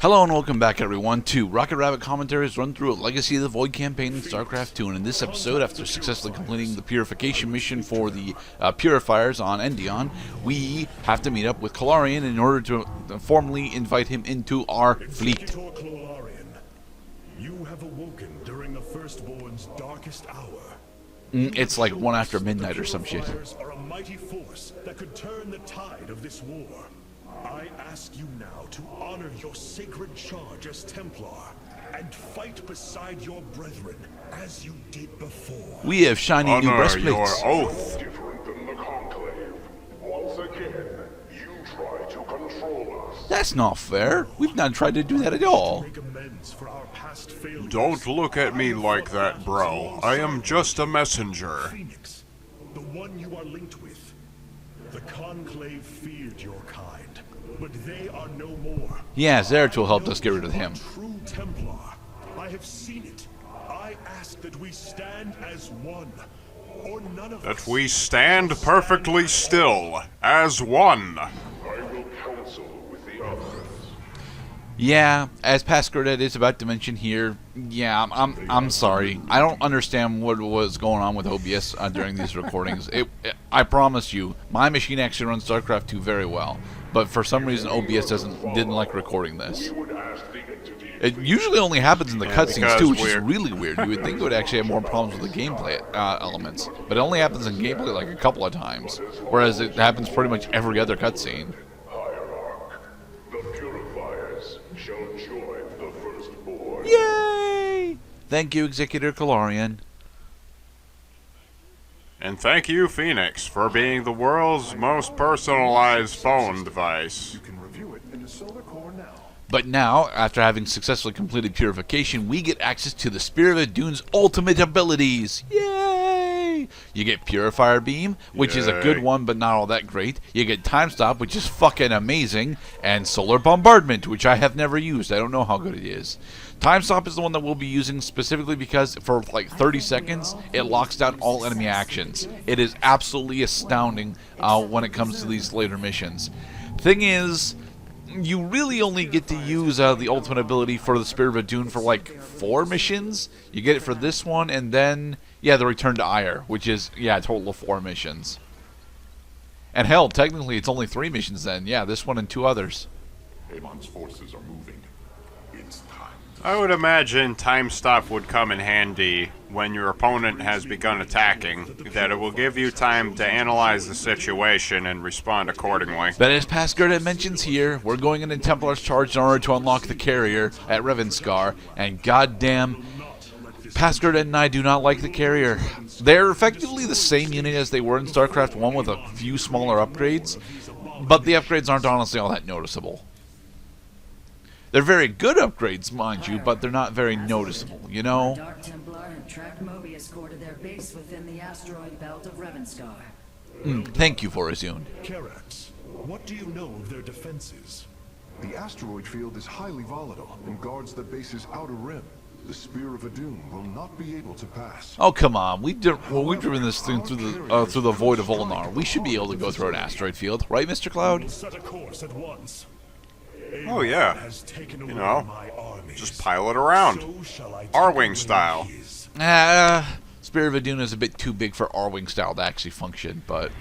Hello and welcome back everyone to Rocket Rabbit Commentaries run through a Legacy of the Void campaign in StarCraft 2, and in this episode, after successfully completing the Purification mission for the Purifiers on Endion, we have to meet up with Colarion in order to formally invite him into our fleet. Colarion, you have awoken during the Firstborn's darkest hour. It's like 1 after midnight or some shit. The Purifiers are a mighty force that could turn the tide of this war. I ask you now to honor your sacred charge as Templar and fight beside your brethren as you did before. We have shiny new breastplates. Your oath. Different than the Conclave. Once again, you try to control us. That's not fair. We've not tried to do that at all. Make amends for our past failures. Don't look at me like that, bro. I am just a messenger. Phoenix, the one you are linked with. The Conclave feared your kind, but they are no more. Yeah, Zeratul helped us get rid of him. True Templar. I have seen it. I ask that we stand as one, or none of us. That we stand perfectly still, as one. I will counsel with the others. Yeah, as Past Gerdat is about to mention here, yeah, I'm sorry. I don't understand what was going on with OBS during these recordings. I promise you, my machine actually runs StarCraft 2 very well, but for some reason OBS didn't like recording this. It usually only happens in the cutscenes too, which is really weird. You would think it would actually have more problems with the gameplay elements, but it only happens in gameplay like a couple of times, whereas it happens pretty much every other cutscene. The Purifiers shall join the Firstborn. Yay! Thank you, Executor Colarion. And thank you, Phoenix, for being the world's most personalized phone device. You can review it in the solar core now. But now, after having successfully completed Purification, we get access to the Spirit of Adune's ultimate abilities. Yay! You get Purifier Beam, which is a good one, but not all that great. You get Time Stop, which is fucking amazing. And Solar Bombardment, which I have never used. I don't know how good it is. Time Stop is the one that we'll be using specifically because for like 30 seconds, it locks down all enemy actions. It is absolutely astounding when it comes to these later missions. Thing is, you really only get to use the ultimate ability for the Spirit of Adune for like 4 missions. You get it for this one, and then, yeah, the Return to Ire, which is, yeah, a total of 4 missions. And hell, technically it's only 3 missions then. Yeah, this one and 2 others. Amon's forces are moving. It's time. I would imagine Time Stop would come in handy when your opponent has begun attacking, that it will give you time to analyze the situation and respond accordingly. But as Past Gerdat mentions here, we're going into Templar's charge in order to unlock the carrier at Revanskar, and goddamn, Past Gerdat and I do not like the carrier. They're effectively the same unit as they were in StarCraft 1 with a few smaller upgrades, but the upgrades aren't honestly all that noticeable. They're very good upgrades, mind you, but they're not very noticeable, you know? Dark Templar have tracked Mobius core to their base within the asteroid belt of Revanskar. Thank you, Vorazune. Karax, what do you know of their defenses? The asteroid field is highly volatile and guards the base's outer rim. The Spear of Adune will not be able to pass. Oh, come on. We've driven this thing through the void of Ulnar. We should be able to go through an asteroid field, right, Mr. Cloud? Set a course at once. Oh yeah, Has taken you away know, my armies. just pile it around. So shall I take R-Wing away style. his. Spirit of Adune is a bit too big for R-Wing style to actually function, but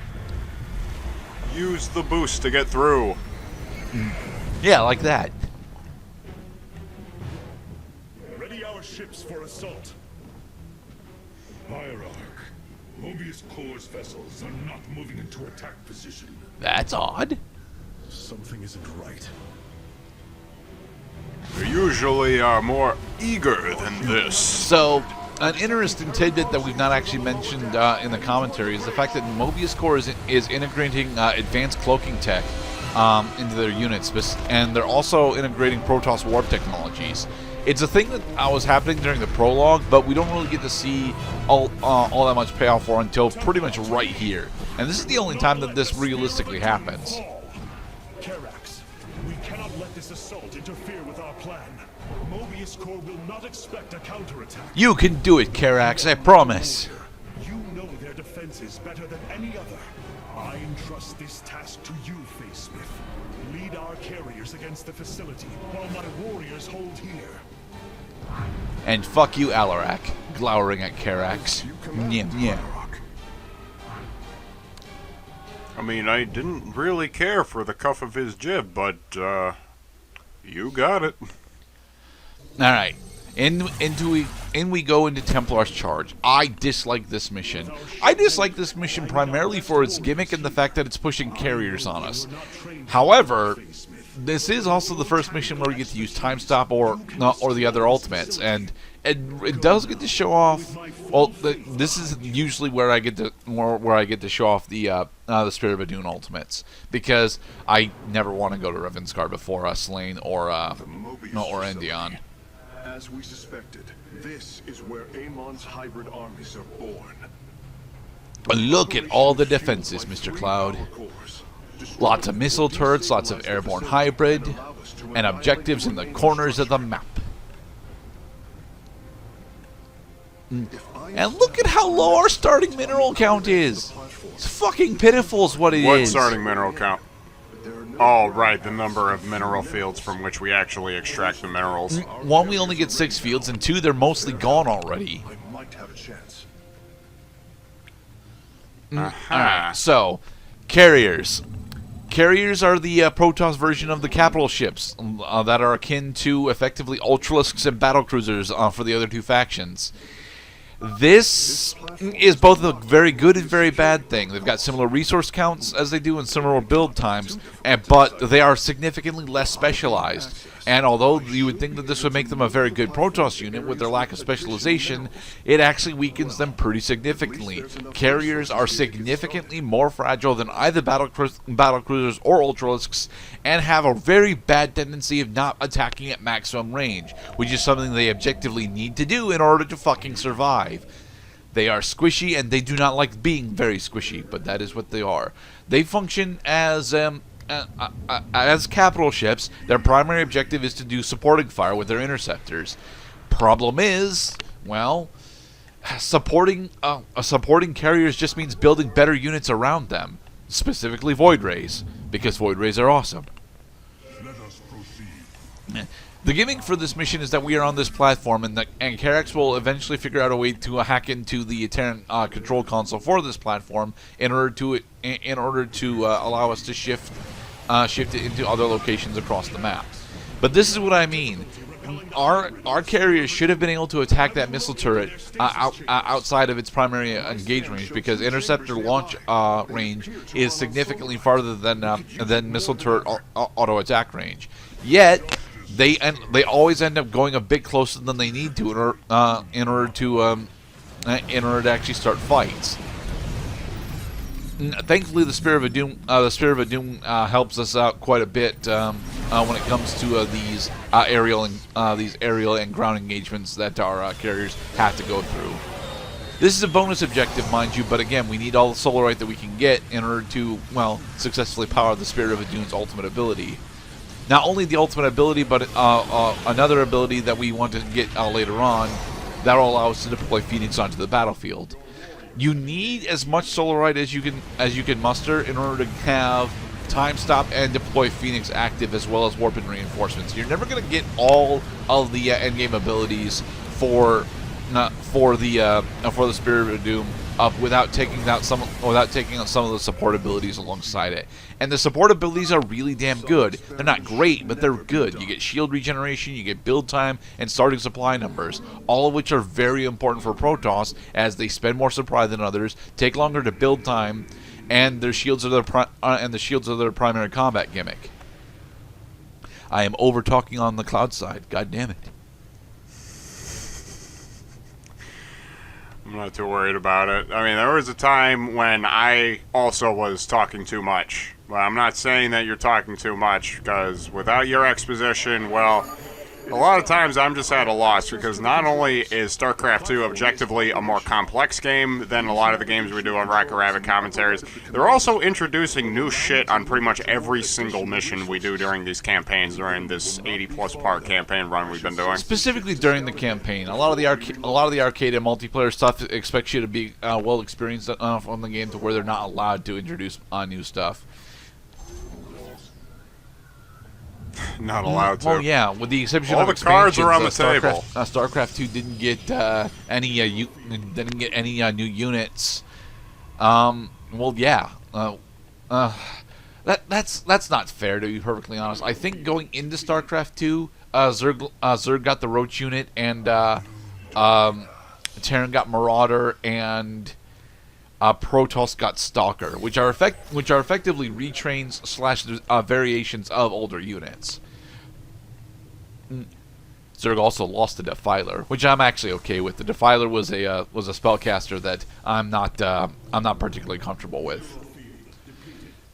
Use the boost to get through. yeah, like that. Ready our ships for assault. Hierarch, Mobius Core's vessels are not moving into attack position. That's odd. Something isn't right. They usually are more eager than this. So, an interesting tidbit that we've not actually mentioned in the commentary is the fact that Mobius Core is integrating advanced cloaking tech into their units, and they're also integrating Protoss warp technologies. It's a thing that was happening during the prologue, but we don't really get to see all that much payoff for until pretty much right here. And this is the only time that this realistically happens. Karax, we cannot let this assault interfere with our plan. Mobius Core will not expect a counterattack. You can do it, Karax, I promise. You know their defenses better than any other. I entrust this task to you, Facesmith. Lead our carriers against the facility, while my warriors hold here. And fuck you, Alarak, glowering at Karax. Yeah. I mean, I didn't really care for the cuff of his jib, but, you got it. Alright. In we go into Templar's charge. I dislike this mission. I dislike this mission primarily for its gimmick and the fact that it's pushing carriers on us. However, this is also the first mission where we get to use Time Stop or the other ultimates, and it does get to show off. Well, this is usually where I get to show off the Spirit of Adun ultimates, because I never want to go to Ravenscar before Slane or Endion. As we suspected, this is where Amon's hybrid armies are born. But look at all the defenses, Mr. Cloud. Lots of missile turrets, lots of airborne hybrid, and objectives in the corners of the map. And look at how low our starting mineral count is. It's fucking pitiful is what it is. What starting mineral count? Oh, right, the number of mineral fields from which we actually extract the minerals. One, we only get 6 fields, and 2, they're mostly gone already. I might have a chance. Alright, so, carriers. Carriers are the Protoss version of the capital ships that are akin to, effectively, Ultralisks and battlecruisers for the other two factions. This is both a very good and very bad thing. They've got similar resource counts as they do and similar build times, but they are significantly less specialized. And although you would think that this would make them a very good Protoss unit with their lack of specialization, it actually weakens them pretty significantly. Carriers are significantly more fragile than either battlecruisers or Ultralisks, and have a very bad tendency of not attacking at maximum range, which is something they objectively need to do in order to fucking survive. They are squishy, and they do not like being very squishy, but that is what they are. They function as capital ships. Their primary objective is to do supporting fire with their interceptors. Problem is, well, supporting carriers just means building better units around them, specifically Void Rays, because Void Rays are awesome. Let us proceed. The gimmick for this mission is that we are on this platform, and Karax will eventually figure out a way to hack into the Terran control console for this platform in order to allow us to shift it into other locations across the map. But this is what I mean. Our carriers should have been able to attack that missile turret outside of its primary engage range, because interceptor launch range is significantly farther than missile turret auto attack range. Yet they always end up going a bit closer than they need to in order to actually start fights. Thankfully, the Spirit of Doom helps us out quite a bit when it comes to these aerial and ground engagements that our carriers have to go through. This is a bonus objective, mind you, but again, we need all the Solarite that we can get in order to, well, successfully power the Spirit of Doom's ultimate ability. Not only the ultimate ability, but another ability that we want to get later on that will allow us to deploy Phoenix onto the battlefield. You need as much Solarite as you can muster in order to have Time Stop and deploy Phoenix active, as well as Warp and Reinforcements. You're never going to get all of the endgame abilities for the Spirit of Doom without taking out some of the support abilities alongside it. And the support abilities are really damn good. They're not great, but they're good. You get shield regeneration, you get build time, and starting supply numbers, all of which are very important for Protoss, as they spend more supply than others, take longer to build time, and their shields are their primary combat gimmick. I am over talking on the Cloud side. God damn it. I'm not too worried about it. I mean, there was a time when I also was talking too much. Well, I'm not saying that you're talking too much, because without your exposition, well, A lot of times I'm just at a loss because not only is StarCraft 2 objectively a more complex game than a lot of the games we do on Rocket Rabbit Commentaries, they're also introducing new shit on pretty much every single mission we do during these campaigns, during this 80-plus part campaign run we've been doing. Specifically during the campaign, a lot of the arcade and multiplayer stuff expects you to be well experienced enough on the game to where they're not allowed to introduce new stuff. Not allowed to. Well, yeah, with the exception All of the cards are on the StarCraft, table. StarCraft 2 didn't get any new units. Well, yeah. That's not fair, to be perfectly honest. I think going into StarCraft 2, Zerg got the Roach unit, and Terran got Marauder, and Protoss got Stalker, which are effectively retrains / variations of older units. Zerg also lost the Defiler, which I'm actually okay with. The Defiler was a spellcaster that I'm not particularly comfortable with.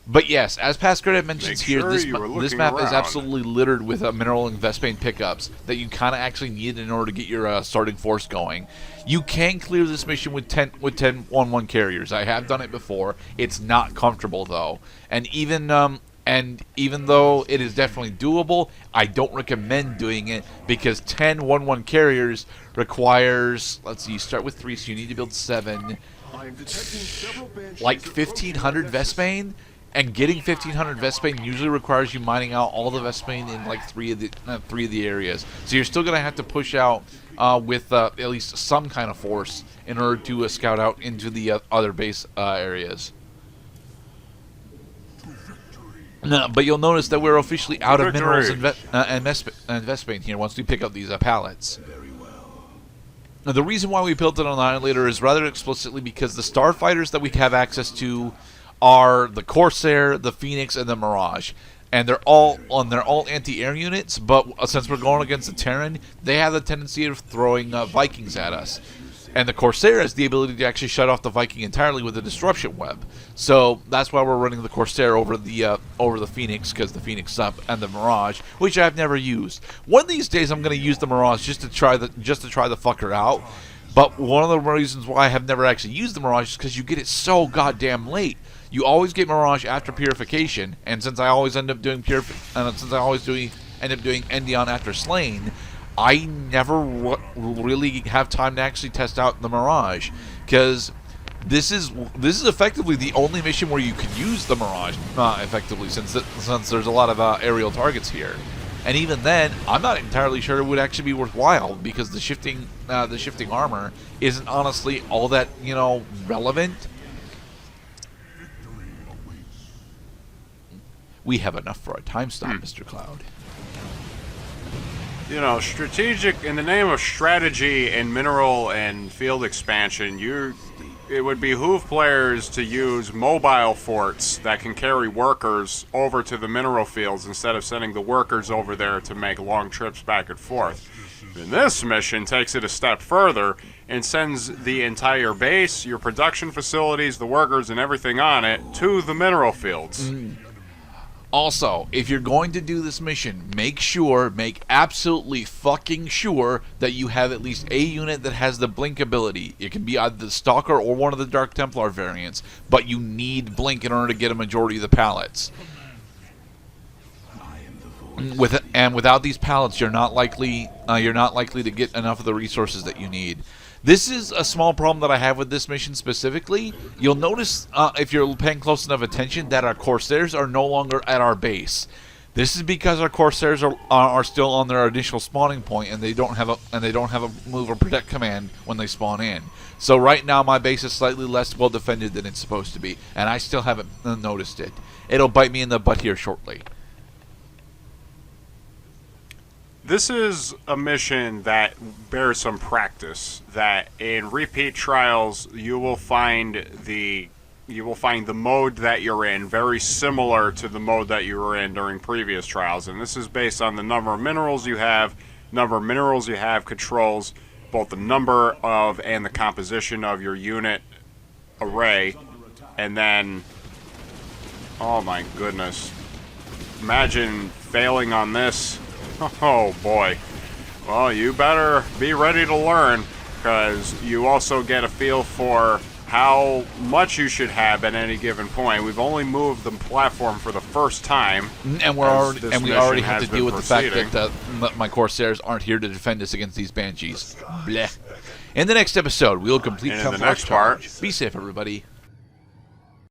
But yes, as Past Gerdat mentions here, this map is absolutely littered with mineral and Vespane pickups that you kind of actually need in order to get your starting force going. You can clear this mission with 10 1/1 carriers. I have done it before. It's not comfortable though, and even though it is definitely doable, I don't recommend doing it because 10 1/1 carriers requires, let's see, you start with 3, so you need to build 7, like 1,500 Vespane. And getting 1,500 Vespane usually requires you mining out all the Vespane in like three of the areas. So you're still going to have to push out with at least some kind of force in order to scout out into the other base areas. No, but you'll notice that we're officially out of minerals and Vespane here once we pick up these pallets. Now, the reason why we built an Annihilator is rather explicitly because the starfighters that we have access to are the Corsair, the Phoenix, and the Mirage, and they're all anti-air units. But since we're going against the Terran, they have the tendency of throwing Vikings at us, and the Corsair has the ability to actually shut off the Viking entirely with a disruption web. So that's why we're running the Corsair over the Phoenix, because the Phoenix up, and the Mirage, which I've never used. One of these days, I'm going to use the Mirage just to try the fucker out. But one of the reasons why I have never actually used the Mirage is because you get it so goddamn late. You always get Mirage after Purification, and since I always end up doing Endion after Slain, I never really have time to actually test out the Mirage, because this is effectively the only mission where you can use the Mirage effectively, since there's a lot of aerial targets here. And even then, I'm not entirely sure it would actually be worthwhile, because the shifting armor isn't honestly all that relevant. We have enough for a time stop, Mr. Cloud. Strategic, in the name of strategy and mineral and field expansion, it would behoove players to use mobile forts that can carry workers over to the mineral fields instead of sending the workers over there to make long trips back and forth. And this mission takes it a step further and sends the entire base, your production facilities, the workers, and everything on it to the mineral fields. Also, if you're going to do this mission, make absolutely fucking sure that you have at least a unit that has the blink ability. It can be either the Stalker or one of the Dark Templar variants, but you need blink in order to get a majority of the pallets. Without these pallets, you're not likely to get enough of the resources that you need. This is a small problem that I have with this mission specifically. You'll notice, if you're paying close enough attention, that our Corsairs are no longer at our base. This is because our Corsairs are still on their initial spawning point, and they don't have a move or protect command when they spawn in. So right now, my base is slightly less well defended than it's supposed to be, and I still haven't noticed it. It'll bite me in the butt here shortly. This is a mission that bears some practice, that in repeat trials you will find the mode that you're in very similar to the mode that you were in during previous trials, and this is based on the number of minerals you have. Controls both the number of and the composition of your unit array, and then, oh my goodness, imagine failing on this. Oh boy. Well, you better be ready to learn, because you also get a feel for how much you should have at any given point. We've only moved the platform for the first time, and we already have to deal with the fact that my Corsairs aren't here to defend us against these Banshees. Blech. In the next episode, we'll complete And in the Templar's next part, charge. Be safe, everybody.